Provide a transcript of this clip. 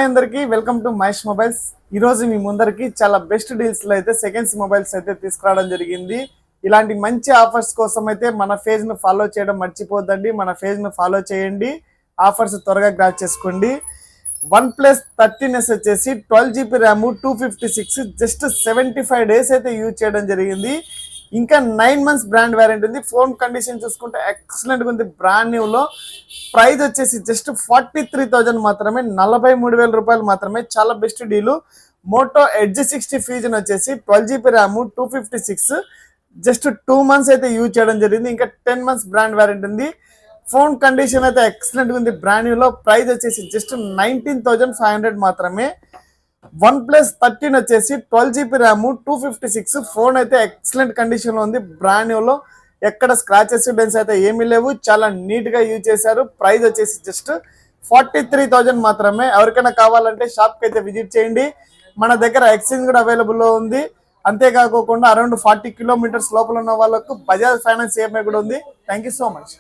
Hi అందరికి welcome to Mahesh mobiles. ఈ రోజు మీ ముందరికి చాలా బెస్ట్ డీల్స్ లో అయితే సెకండ్స్ మొబైల్స్ అయితే తీసుకురావడం జరిగింది. ఇలాంటి మంచి ఆఫర్స్ కోసం అయితే మన పేజ్ ను ఫాలో చేయడం మర్చిపోద్దండి. మన పేజ్ ను ఫాలో చేయండి, ఆఫర్స్ త్వరగా గ్రాప్ చేసుకోండి. OnePlus 13s వచ్చేసి 12GB ర్యామ్ 256 జస్ట్ 75 days అయితే యూజ్ చేయడం జరిగింది. ఇంకా 9 months బ్రాండ్ వారంటీ ఉంది. ఫోన్ కండిషన్ చూసుకుంటే ఎక్సలెంట్ గా ఉంది. బ్రాండ్ న్యూ లో ప్రైస్ వచ్చేసి జస్ట్ 43,000 మాత్రమే, 43,000 రూపాయలు మాత్రమే. చాలా best deal. Moto Edge 60 Fusion వచ్చేసి 12GB ర్యామ్ 256 జస్ట్ 2 months అయితే యూజ్ చేయడం జరిగింది. ఇంకా 10 months బ్రాండ్ వారంటీ ఉంది. ఫోన్ కండిషన్ అయితే ఎక్సలెంట్ గా ఉంది. బ్రాండ్ న్యూ లో ప్రైస్ వచ్చేసి జస్ట్ 19,500 మాత్రమే. OnePlus 13 వచ్చేసి 12GB ర్యామ్ 256 ఫోన్ అయితే ఎక్సలెంట్ కండిషన్ లో ఉంది. బ్రాండ్ న్యూ లో ఎక్కడ స్క్రాచెస్ డెన్స్ అయితే ఏమీ లేవు. చాలా నీట్ గా యూజ్ చేశారు. ప్రైస్ వచ్చేసి జస్ట్ 43,000 మాత్రమే. ఎవరికైనా కావాలంటే షాప్ కి అయితే విజిట్ చేయండి. మన దగ్గర ఎక్స్చేంజ్ కూడా అవైలబుల్ లో ఉంది. అంతేకాకుండా అరౌండ్ 40 kilometers లోపల ఉన్న వాళ్ళకు బజాజ్ ఫైనాన్స్ ఈఎంఐ కూడా ఉంది. Thank you so much.